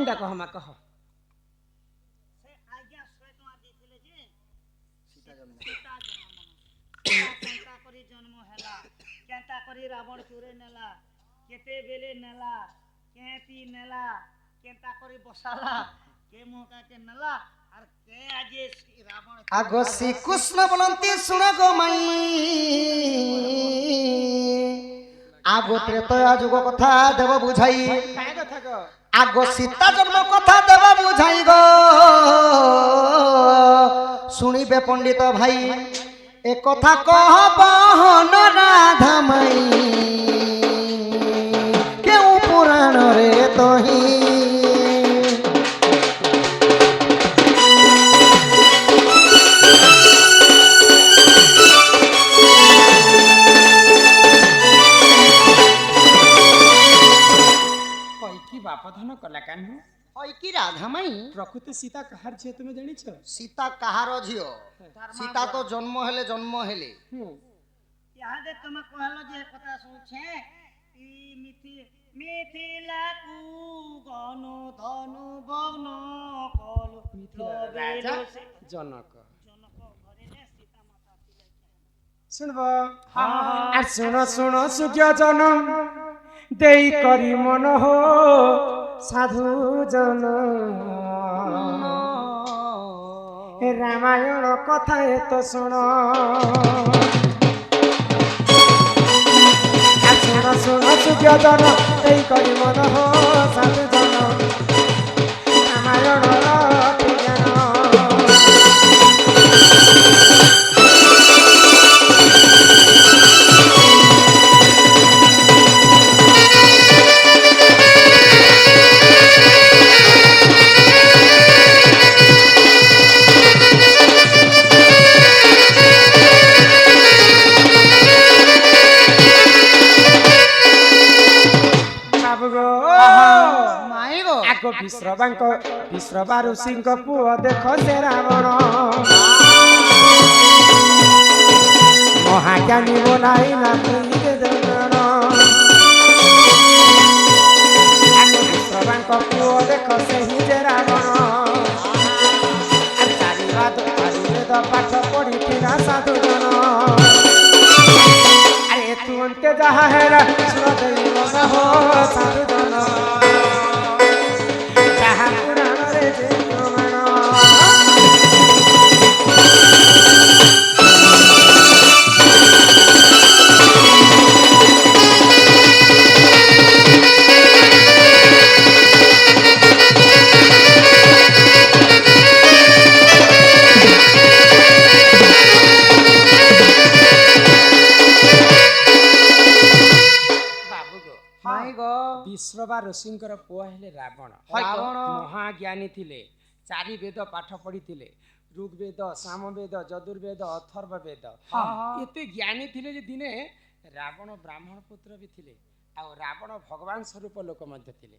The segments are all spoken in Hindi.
केनता कह मा कह से आज्ञा 100 टका देथिले जे सीता जन्म केनता करी जन्म हैला केनता करी रावण चोरे नेला केते बेले नेला केती नेला केनता करी बसाला के मौका के नेला और के आजे रावण आगो श्री कृष्ण बोलंती सुन गो माई आगो त्रेतया जुग कथा देव बुझाई काय कथा ग आगो सीता जन्म कथा देव बुझाई गो शुणिबे पंडित भाई ए कथा कहबहन राधा माई केउ पुराण रे तही बापधन कला कान्हू ओई की राधा माई प्रकृति सीता कहार झियो तुमे जानिछ सीता कहार झियो सीता तो जन्म हेले यहाँ दे तुम कहलो जे कथा सुनछे ई मिथिला कु गनो धनु बग्न कलो राजा जनक घरे ने सीता माता तिले सुनबो आ सुनो सुज्ञ जनम देई करी मन हो साधु जन रामायण कथा तो सुन सुन सुज्ञ जन देई करी मन हो साधु जन रामायण विश्रवा ऋषि पुओ देख से रावण महाज्ञानी बोलाई विश्रवा पुओ देख से ही जे रावण चारिवेद पाठ पढ़ी साधु जन अरे तू अंते जहा है हो साधु जन विश्रवा ऋषिंकर पुआ हेले रावण महाज्ञानी थिले चारि वेद पाठ पढ़ी थिले ऋग्वेद सामवेद यजुर्वेद अथर्व वेद एते ज्ञानी थिले जे दिने रावण ब्राह्मण पुत्र भी थिले आ रावण भगवान स्वरूप लोक मध्य थिले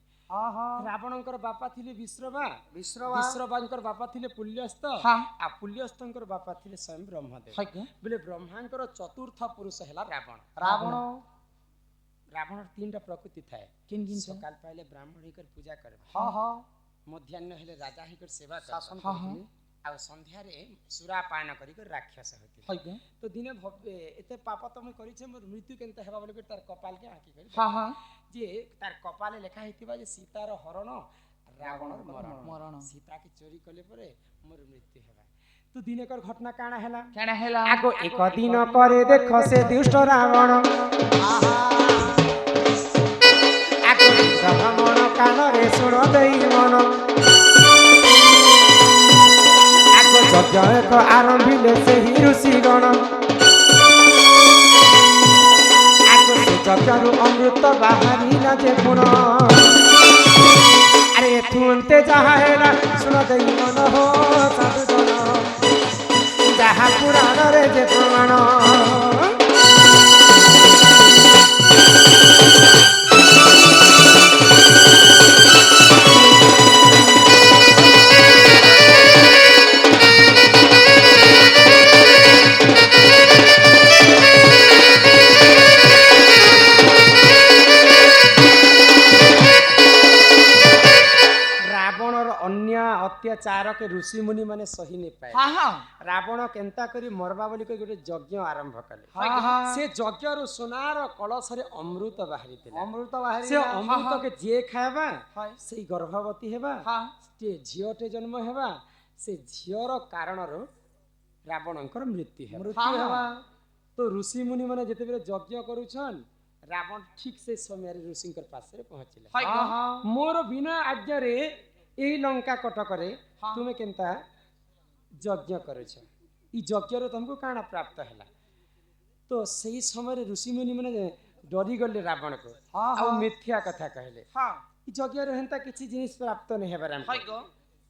रावणकर बापा थिले विश्रवांकर बापा थिले पुल्यस्त आ पुल्यस्तंकर बापा थिले स्वयं ब्रह्मदेव बोले ब्रह्मांकर चतुर्थ पुरुष हेला रावण रावण तीनटा प्रकृति थाए किन सकाल पहले ब्राह्मण हिकर पूजा करे मध्याह्न हेले राजा हिकर सेवा शासन करथिले आ संध्या रे सुरा पान करी कर राक्षस होती तो दिने एते पाप तमे करी छे मोर मृत्यु केनता हेबा बोले तार कपाल के आकी करी जे तार कपाले लिखा हितिबा जे सीतार हरण रावणर मरण सीता के चोरी कले परे मोर मृत्यु हेबा तो दिने कर घटना काना हेला आगो एक दिन करे देख से दुष्ट रावण आगो मन कान रे सुन देई मन आगो यज्ञ एक आरंभिले से ही ऋषिगण आगो से यज्ञरु अमृत बाहरी ना जे गुण अरे तुंते जहा हेला सुन देई मन हो साधु जन जहा पुराण रे जे प्रमाण अत्याचार के ऋषि मुनि माने सही नहीं पाए हाँ हाँ रावण केंता करी मरबा बोली कोई गोटे यज्ञ आरंभ कले हाँ हाँ से यज्ञ रु सोनार कलश रे अमृत बाहरी थिला अमृत बाहरी से अमृत के जे खाएबा हाँ से गर्भवती हेबा हाँ से झियोटे जन्म हेबा से झियर कारण रावणकर मृत्यु हेबा मृत्यु हेबा तो ऋषि मुनि माने जेते बेले यज्ञ करूछन रावण ठीक से समय रे ऋषिंकर पास रे पहुंचिले हाँ हाँ मोर बिना आज्ञा रे एही लंका कटक रे हाँ। तुमे केनता यज्ञ करूछ ई यज्ञ रे तुमको काना प्राप्त हैला तो सही समय रे ऋषि मुनि माने डरी गले रावण को हाँ, आ हाँ। मिथ्या कथा कहले हाँ ई यज्ञ रे हेंता किछि जिनिस प्राप्त नै हेबा राम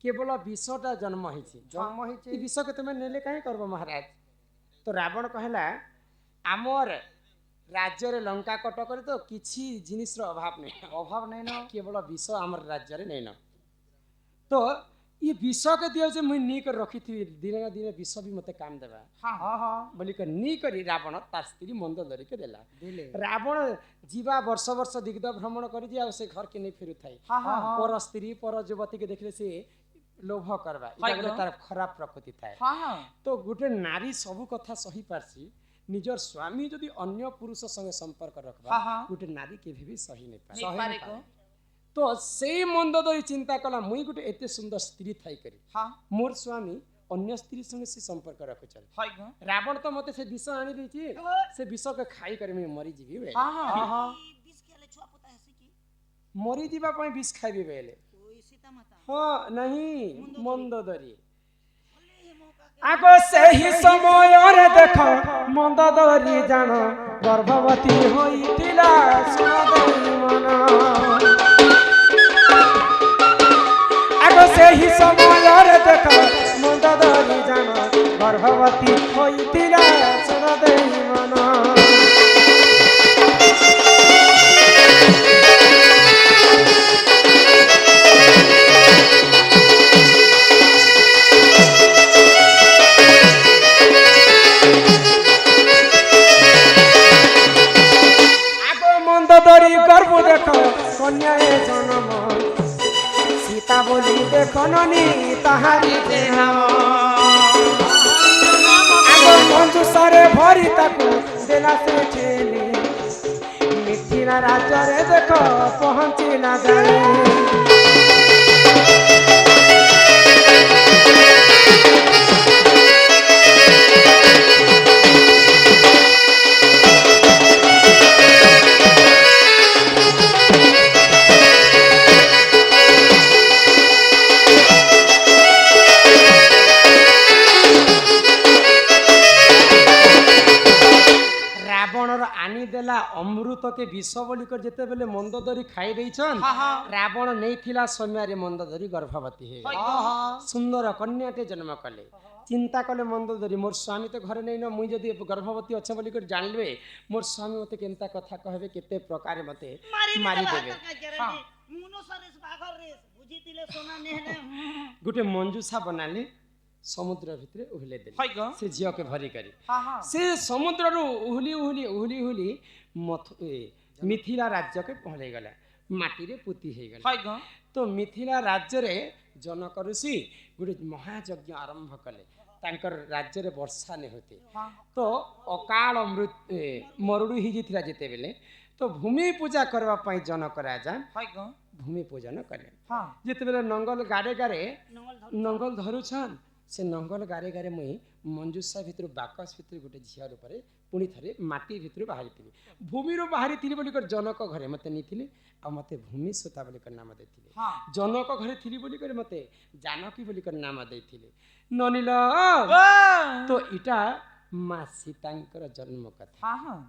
केवल विषटा जन्म हिछि जन्म ई होइछे विष के तुमे नेले काहे करबो महाराज तो रावण कहला आमर राज्य रे लंका कटक रे तो किछि जिनिस रो अभाव नै अभाव नहीं न केवल विष आमर राज्य रे नै न तो ये विष के दियो जे मुई नी कर रखी थी दिन ना दिन विष भी मते काम देबा हाँ हाँ हाँ बोली कर नी करी रावण तार स्त्री मंदोदरी के देला दिले रावण जीवा वर्ष वर्ष दिग्ध भ्रमण करी दिया से घर के नहीं फेरु थाई हाँ हाँ हाँ पर स्त्री पर युवती के देखले से लोभ करबा इटा बोले तार खराब प्रकृति थाए हाँ हाँ तो गुटे नारी सब कथा सही पारसी निजर स्वामी जदि अन्य पुरुष संगे संपर्क रखबा हाँ, हाँ। गुटे नारी के भी सही नहीं पाए सही नहीं पाए। तो से मंदोदरी चिंता कला मुई गुटे एते सुंदर स्त्री थाई करी हाँ मोर स्वामी अन्य स्त्री संगे से संपर्क रखुचल हाय गो रावण तो मते से विष आनी दैछि से विष के खाई करे मैं मरी जीवी बेले हाँ हाँ हाँ बीस खेले छुआ पुता है की मरी जीवा पई विष खाइबे बेले कोई सीता माता हां नहीं मंदोदरी बोले हे मौका के आगो से ही समय रे देखो मंदोदरी जान गर्भवती होइतिला सुनदेई मन आगो से ही समय रे देखो मंदोदरी जान गर्भवती होइतिला सुनदेई मन मंदोदरी गर्भ देख कन्या जन्म सीता बोली देख ननी ताहारी देह आगो मंजुषारे भरी ताकू देला से ठेली मिथिला राज्य रे देख पहुंचिला जाए रावणर आनी देला अमृत के विष बोली कर जेते बेले मंदोदरी खाई देइछन हाँ, हाँ। रावण नहीं थिला समय रे मंदोदरी गर्भवती हे हाँ हाँ सुंदर कन्याटे जन्म कले चिंता कले मंदोदरी मोर स्वामी तो घरे नहीं न मुई जदी गर्भवती अच्छे बोली कर जानले मोर स्वामी मते केनता कथा कहबे केते प्रकार मते मारी देबे हाँ मुनो सरेस बाघर रेस बुझी तिले सोना नेहले गुटे मंजूषा बनाले समुद्र भितरे उहले देले हाय गो से झियो के भरी करी हाँ हाँ से समुद्र रु उहली मिथिला राज्य के पहुँच गला माटी रे पुती हे गला हाय गो तो मिथिला राज्य रे जनक ऋषि गोटे महायज्ञ आरंभ कले तांकर राज्य रे वर्षा नहीं होते हाँ तो अकाल मरुड़ी ही जिथिला जेते बेले तो भूमि पूजा करबा पई जनक राजा हाय गो भूमि पूजन कले हाँ जेते बेले नंगल गारे गारे नंगल धर नंगल धरुछन से नंगल गारे गारे मुई मंजूषा भितर बाकस भितर गोटे झिया रूपरे पुणी थरे माटी भितर बाहरी थी भूमि रो बाहरी थी बोली कर जनक घरे मते नीथिले आ मते भूमि सुता बोली कर नाम देथिले हाँ जनक घरे थी बोली कर मते जानकी बोली कर नाम देथिले ननिल तो इटा माँ सीतांकर जन्म कथा हाँ हाँ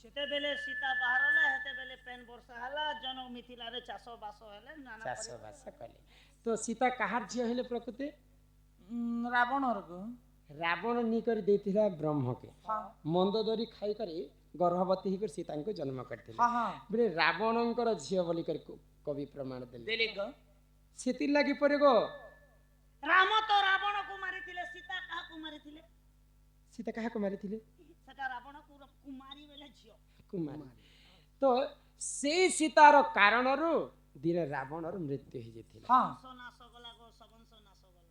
जेते बेले सीता बाहरला हेते बेले पेन वर्षा हला जन मिथिला रे चाष बास हेले नाना चाष बास कले तो सीता कहार झिया हेले प्रकृति रावण को रावण नी कर देथिला ब्रह्म के हाँ मंदोदरी खाई करे गर्भवती ही कर सीता को जन्म करथिले हाँ हाँ बोले रावणंकर झियो बोली कर कवि प्रमाण देले देले गो सेति लागि परे गो राम तो रावण को मारिथिले सीता काहा को मारिथिले सीता काहे को मारिथिले सेटा रावण को कुमारी बेले झियो कुमारी तो से सीतार कारणरू दिन रावणर मृत्यु हो जाइथिला हाँ सोना सगला गो सबन सोना सगला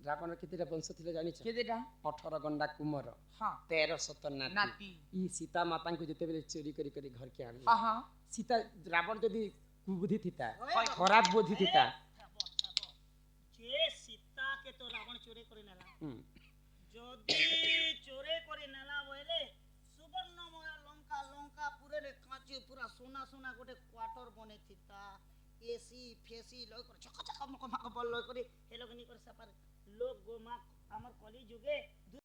ରାବଣ କେତେଟା ବଂଶ ଥିଲେ ଜାଣିଛ? କେତେଟା? 18 ଗଣ୍ଡା କୁମର, ହଁ 13 ସତ ନାତି। ନାତି। ଇ ସୀତା ମାତାଙ୍କୁ ଯେତେବେଳେ ଚୋରି କରି କରି ଘରକେ ହଁ ଆଣିଲା, ହଁ ସୀତା ରାବଣ ଯଦି କୁବୁଦ୍ଧି ଥିତା, হয় ଖରାପ ବୁଦ୍ଧି ଥିତା, যে সীতা কে তো রাবণ চোরে করে নেলা হুম, যদি চোরে করে নেলা বলে সুবর্ণময় লঙ্কা লঙ্কা পুরে কাঁচে পুরা সোনা সোনা গোটে কোয়ার্টার বনে থিতা এসি ফেসি লই করে চকা চকা মক মক বল লই করে হেলগনি করে সাপার লোক গোমা আমার কলি যুগে